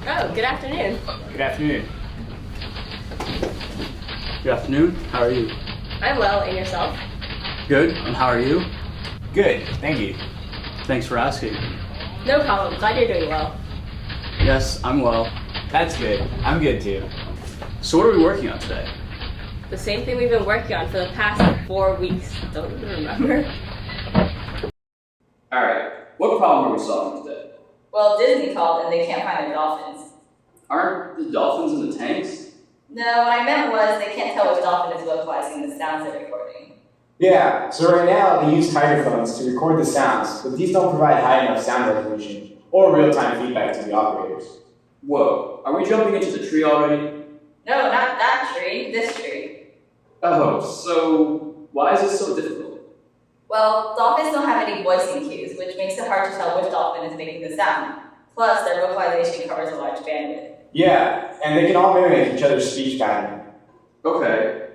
Oh, good afternoon. Good afternoon. Good afternoon. How are you? I'm well, and yourself? Good. And how are you? Good, thank you. Thanks for asking. No problem. Glad you're doing well. Yes, I'm well. That's good. I'm good too. So what are we working on today? The same thing we've been working on for the past 4 weeks. Don't even remember. Alright, what problem are we solving today? Well, Disney called and they can't find their dolphins. Aren't the dolphins in the tanks? No, what I meant was they can't tell which dolphin is vocalizing the sounds they're recording. Yeah, so right now they use hydrophones to record the sounds, but these don't provide high enough sound resolution or real-time feedback to the operators. Whoa, are we jumping into the tree already? No, not that tree, this tree. Oh, so why is this so difficult? Well, dolphins don't have any voicing cues, which makes it hard to tell which dolphin is making the sound. Plus, their vocalization covers a large bandwidth. Yeah, and they can all mimic each other's speech pattern. Okay.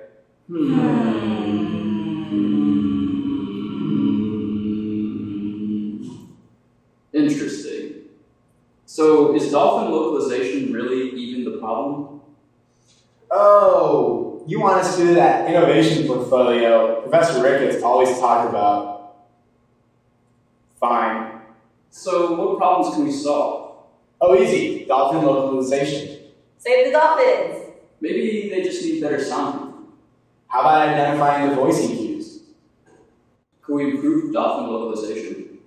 Interesting. So is dolphin localization really even the problem? Oh, you want us to do that innovation portfolio Professor Ricketts always talked about. Fine. So what problems can we solve? Oh, easy. Dolphin localization. Save the dolphins! Maybe they just need better sound. How about identifying the voicing cues? Could we improve dolphin localization?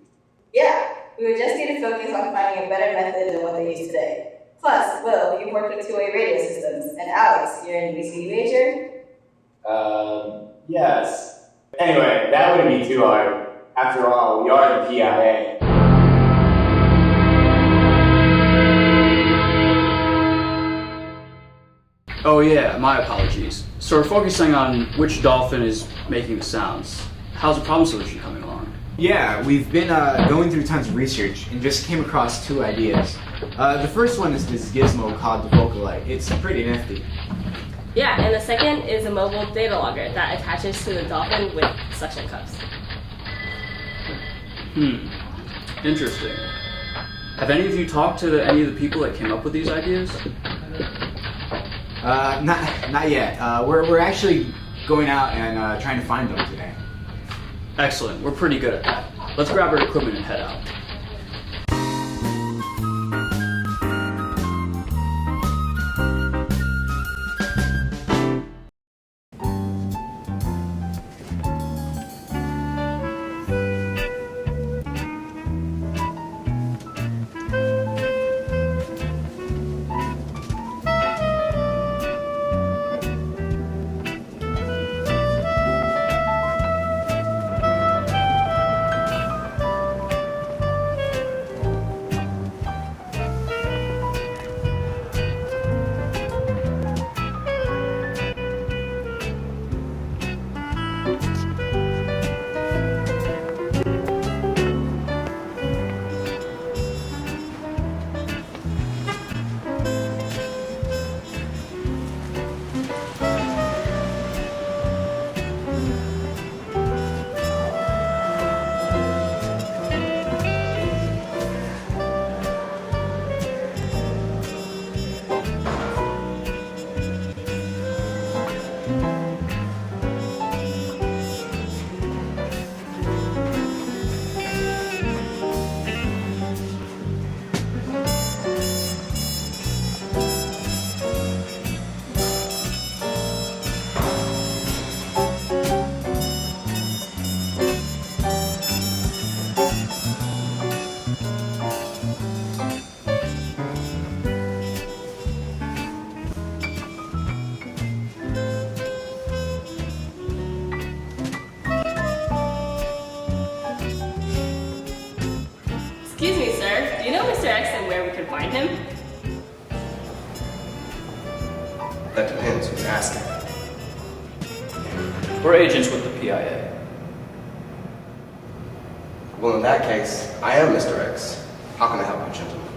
Yeah, we would just need to focus on finding a better method than what they use today. Plus, Will, you've worked with two-way radio systems, and Alex, you're an VCD major? Yes. Anyway, that wouldn't be too hard. After all, we are the PIA. Oh yeah, my apologies. So we're focusing on which dolphin is making the sounds. How's the problem solution coming along? Yeah, we've been going through tons of research and just came across two ideas. The first one is this gizmo called the Vocalite. It's pretty nifty. Yeah, and the second is a mobile data logger that attaches to the dolphin with suction cups. Interesting. Have any of you talked to any of the people that came up with these ideas? Not yet. We're actually going out and trying to find them today. Excellent, we're pretty good at that. Let's grab our equipment and head out. Excuse me, sir. Do you know Mr. X and where we can find him? That depends who's asking. We're agents with the PIA. Well, in that case, I am Mr. X. How can I help you, gentlemen?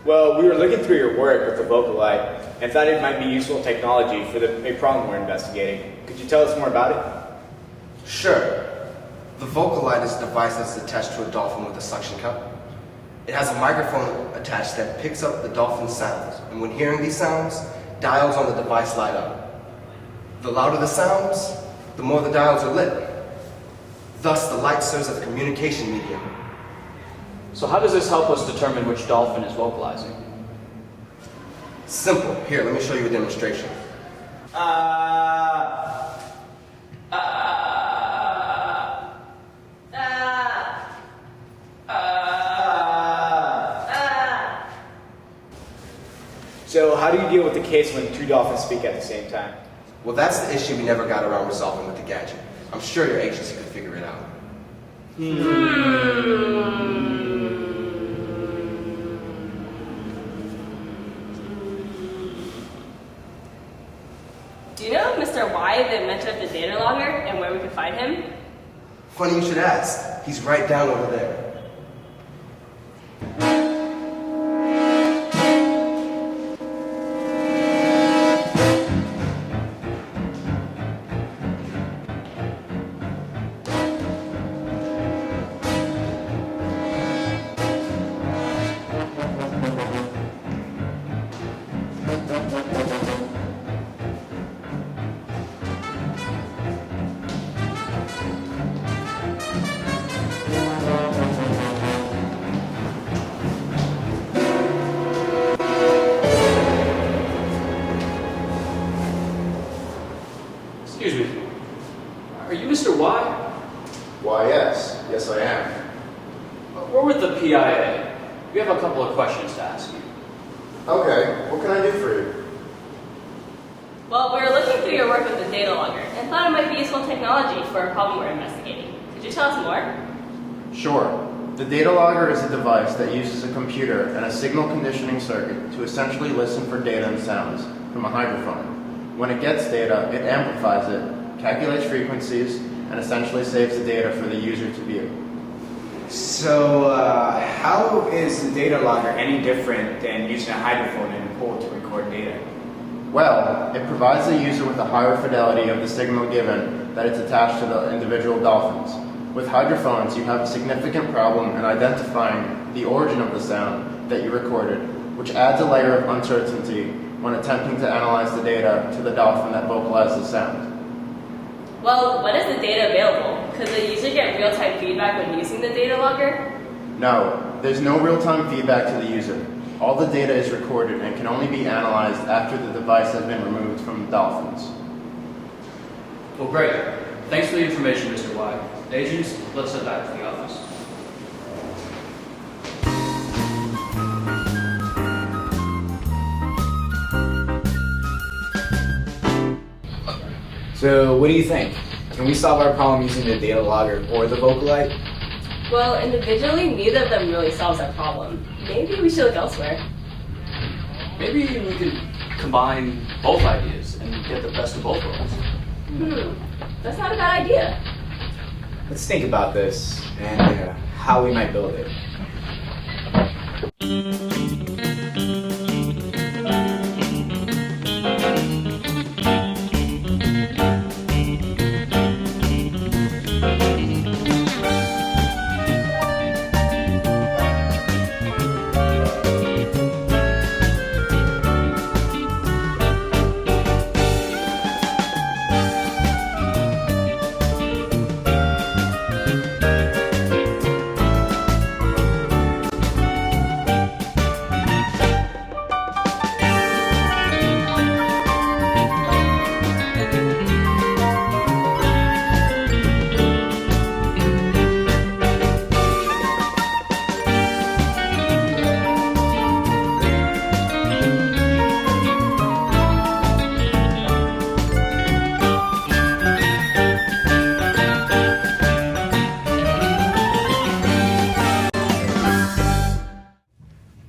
Well, we were looking through your work with the Vocalite and thought it might be useful technology for a problem we're investigating. Could you tell us more about it? Sure. The Vocalite is a device that's attached to a dolphin with a suction cup. It has a microphone attached that picks up the dolphin's sounds, and when hearing these sounds, dials on the device light up. The louder the sounds, the more the dials are lit. Thus, the light serves as a communication medium. So how does this help us determine which dolphin is vocalizing? Simple. Here, let me show you a demonstration. So how do you deal with the case when two dolphins speak at the same time? Well, that's the issue we never got around resolving with the gadget. I'm sure your agency could figure it out. Do you know Mr. Y, the inventor of the data logger, and where we can find him? Funny you should ask. He's right down over there. Excuse me. Are you Mr. Y? Why, yes. Yes, I am. We're with the PIA. We have a couple of questions to ask you. Okay, what can I do for you? Well, we were looking through your work with the data logger and thought it might be useful technology for a problem we're investigating. Could you tell us more? Sure. The data logger is a device that uses a computer and a signal conditioning circuit to essentially listen for data and sounds from a hydrophone. When it gets data, it amplifies it, calculates frequencies, and essentially saves the data for the user to view. So how is the data logger any different than using a hydrophone and a pole to record data? Well, it provides the user with a higher fidelity of the signal given that it's attached to the individual dolphins. With hydrophones, you have a significant problem in identifying the origin of the sound that you recorded, which adds a layer of uncertainty when attempting to analyze the data to the dolphin that vocalized the sound. Well, when is the data available? Could the user get real-time feedback when using the data logger? No, there's no real-time feedback to the user. All the data is recorded and can only be analyzed after the device has been removed from the dolphins. Well, great. Thanks for the information, Mr. Y. Agents, let's head back to the office. So what do you think? Can we solve our problem using the data logger or the Vocalite? Well, individually, neither of them really solves our problem. Maybe we should look elsewhere. Maybe we could combine both ideas and get the best of both worlds. That's not a bad idea. Let's think about this and how we might build it.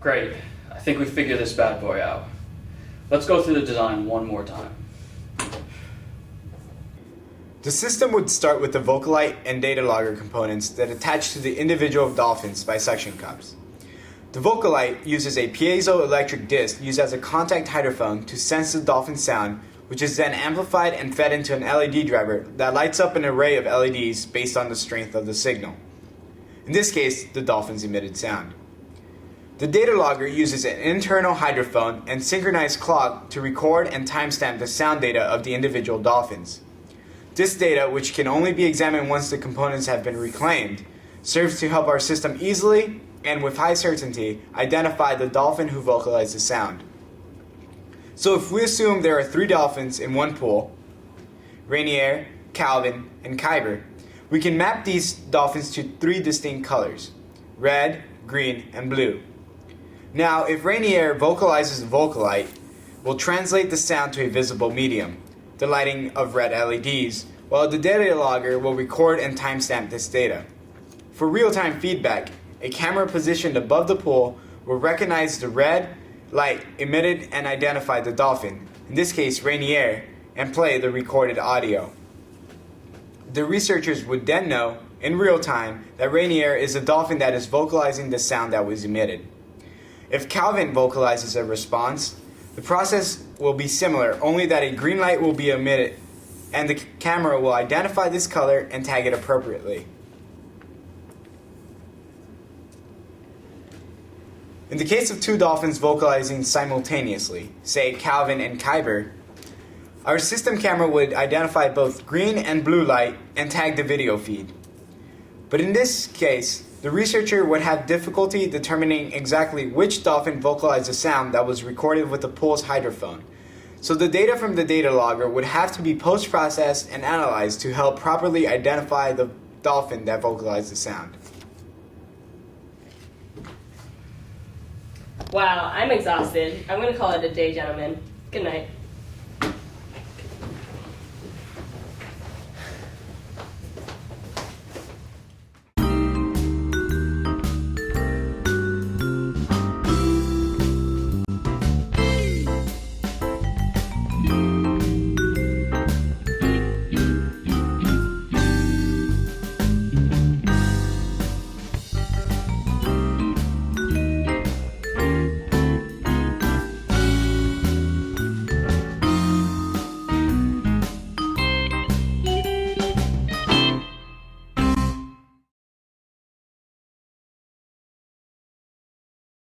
Great. I think we figured this bad boy out. Let's go through the design one more time. The system would start with the Vocalite and data logger components that attach to the individual dolphins by suction cups. The Vocalite uses a piezoelectric disc used as a contact hydrophone to sense the dolphin sound, which is then amplified and fed into an LED driver that lights up an array of LEDs based on the strength of the signal. In this case, the dolphins emitted sound. The data logger uses an internal hydrophone and synchronized clock to record and timestamp the sound data of the individual dolphins. This data, which can only be examined once the components have been reclaimed, serves to help our system easily and with high certainty identify the dolphin who vocalized the sound. So if we assume there are 3 dolphins in one pool, Rainier, Calvin, and Kyber, we can map these dolphins to 3 distinct colors: red, green, and blue. Now, if Rainier vocalizes the Vocalite, we'll translate the sound to a visible medium, the lighting of red LEDs, while the data logger will record and timestamp this data. For real-time feedback, a camera positioned above the pool will recognize the red light emitted and identify the dolphin, in this case Rainier, and play the recorded audio. The researchers would then know, in real time, that Rainier is a dolphin that is vocalizing the sound that was emitted. If Calvin vocalizes a response, the process will be similar, only that a green light will be emitted and the camera will identify this color and tag it appropriately. In the case of 2 dolphins vocalizing simultaneously, say Calvin and Kyber, our system camera would identify both green and blue light and tag the video feed. But in this case, the researcher would have difficulty determining exactly which dolphin vocalized the sound that was recorded with the pool's hydrophone. So the data from the data logger would have to be post-processed and analyzed to help properly identify the dolphin that vocalized the sound. Wow, I'm exhausted. I'm going to call it a day, gentlemen. Good night.